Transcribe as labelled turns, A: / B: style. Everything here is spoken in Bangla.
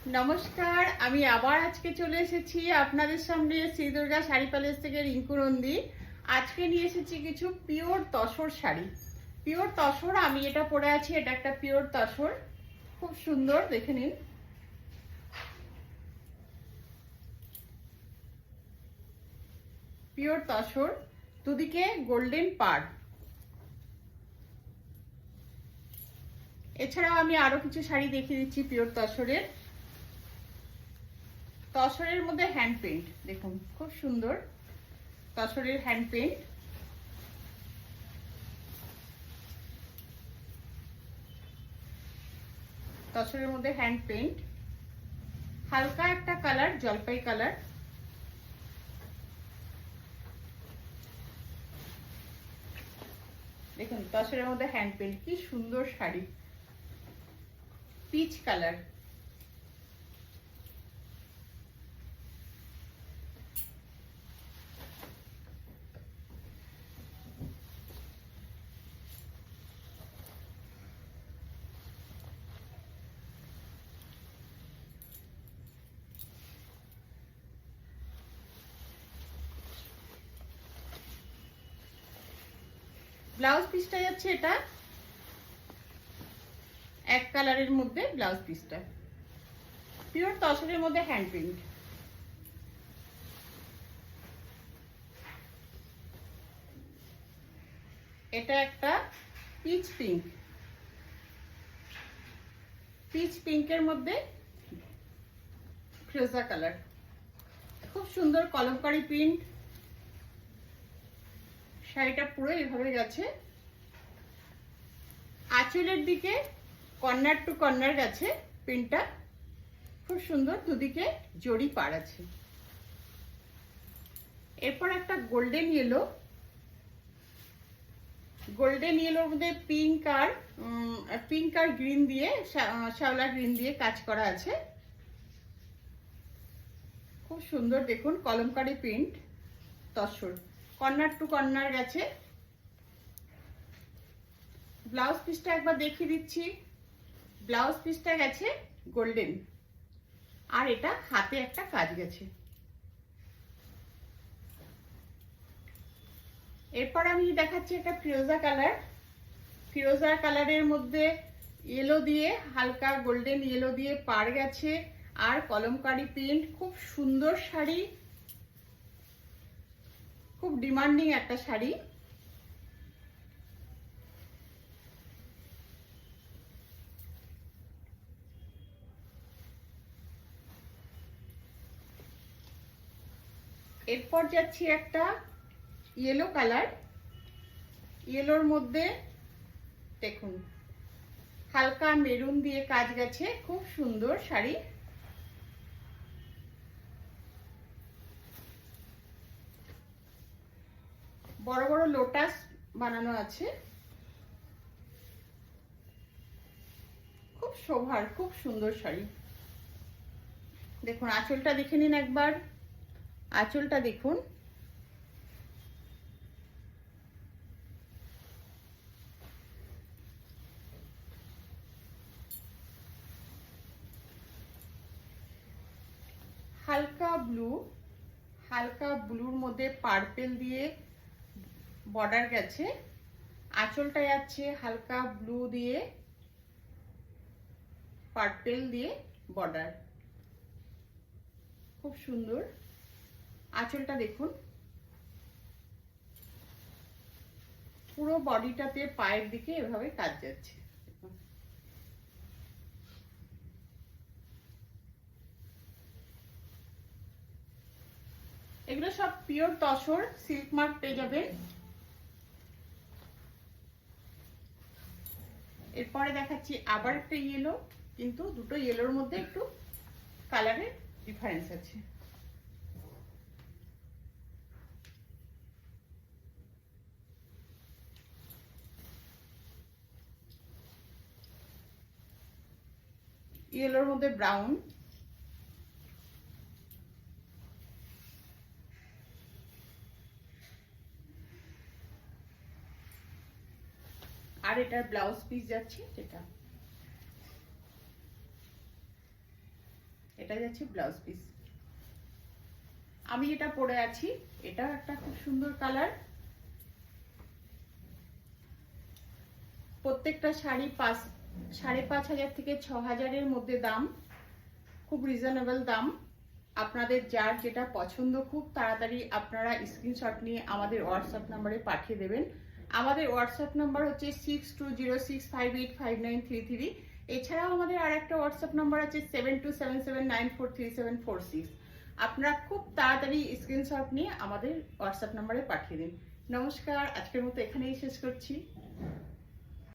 A: নমস্কার, আমি আবার আজকে চলে এসেছি আপনাদের সামনে শ্রী দুর্গা শাড়ি প্যালেস থেকে রিঙ্কু নন্দী। আজকে নিয়ে এসেছি কিছু পিওর তসর শাড়ি। পিওর তসর, আমি এটা পরে আছি, এটা একটা পিওর তসর, খুব সুন্দর, দেখে নিন। পিওর তসর, দুদিকে গোল্ডেন পাড়। এছাড়াও আমি আরো কিছু শাড়ি দেখিয়ে দিচ্ছি পিওর তসরের। তসরের মধ্যে হ্যান্ড পেইন্ট, দেখুন খুব সুন্দর তসরের হ্যান্ড পেইন্ট। তসরের মধ্যে হ্যান্ড পেইন্ট, হালকা একটা কালার, জলপাই কালার। দেখুন তসরের মধ্যে হ্যান্ড পেইন্ট, কি সুন্দর শাড়ি, পিচ কালার। ব্লাউজ পিসটা যাচ্ছে এটা এক কালারের মধ্যে, ব্লাউজ পিসটা পিওর তসরের মধ্যে হ্যান্ড প্রিন্ট। এটা একটা পিচ পিঙ্ক, পিচ পিঙ্কের মধ্যে ফিরোজা কালার, খুব সুন্দর কলমকারী প্রিন্ট। শাড়িটা পুরো এভাবে গেছে, আঁচলের দিকে কর্নার টু কর্নার গেছে প্রিন্টটা, খুব সুন্দর, দুদিকে জড়ি পাড় আছে। এরপর একটা গোল্ডেন ইয়েলো, গোল্ডেন ইয়েলোর মধ্যে পিঙ্ক আর গ্রিন দিয়ে, শ্যাওলা গ্রিন দিয়ে কাজ করা আছে, খুব সুন্দর, দেখুন Kalamkari print tussar, corner to corner গেছে। ব্লাউজ পিসটা একবার দেখিয়ে দিচ্ছি। ব্লাউজ পিসটা গেছে গোল্ডেন, আর এটা হাতে একটা কাজ গেছে। এরপর আমি দেখাচ্ছি একটা ফিরোজা কালার, ফিরোজা কালারের মধ্যে ইয়েলো দিয়ে, হালকা গোল্ডেন ইয়েলো দিয়ে পাড় গেছে, আর কলমকারী প্রিন্ট, খুব সুন্দর শাড়ি, খুব ডিমান্ডিং একটা শাড়ি। এরপর যাচ্ছি একটা ইয়েলো কালার, ইয়েলোর মধ্যে দেখুন হালকা মেরুন দিয়ে কাজ গেছে, খুব সুন্দর শাড়ি। বড় বড় লোটাস বানানো আছে, খুব শোভার, খুব সুন্দর শাড়ি। দেখুন আঁচলটা দেখে নিন একবার, আঁচলটা দেখুন, হালকা ব্লু, হালকা ব্লুর মধ্যে পার্পেল দিয়ে বর্ডার গেছে, আঁচলটা যাচ্ছে হালকা ব্লু দিয়ে পার্পেল দিয়ে বর্ডার, খুব সুন্দর। আঁচলটা দেখুন, পুরো বডিটাতে পায়ের দিকে এভাবে কাজ যাচ্ছে। এগুলো সব পিওর তসর, সিল্ক মার্ক পেয়ে যাবেন। এরপরে দেখাচ্ছি আবার একটা ইয়েলো, কিন্তু দুটো ইয়েলোর মধ্যে একটু কালারের ডিফারেন্স আছে। ইয়েলোর মধ্যে ব্রাউন, আর এটার ব্লাউজ পিস যাচ্ছে যেটা এটা যাচ্ছে ব্লাউজ পিস। আমি এটা পরে আছি, এটা একটা খুব সুন্দর কালার। প্রত্যেকটা শাড়ি 5,500 থেকে 6,000-এর মধ্যে দাম, খুব রিজনেবল দাম। আপনাদের যার যেটা পছন্দ খুব তাড়াতাড়ি আপনারা স্ক্রিনশট নিয়ে আমাদের হোয়াটসঅ্যাপ নাম্বারে পাঠিয়ে দেবেন। আমাদের হোয়াটসঅ্যাপ নাম্বার হচ্ছে 6206585933। এছাড়াও আমাদের আর একটা হোয়াটসঅ্যাপ নাম্বার আছে 7277943746। আপনারা খুব তাড়াতাড়ি স্ক্রিনশট নিয়ে আমাদের হোয়াটসঅ্যাপ নাম্বারে পাঠিয়ে দিন। নমস্কার, আজকের মতো এখানেই শেষ করছি।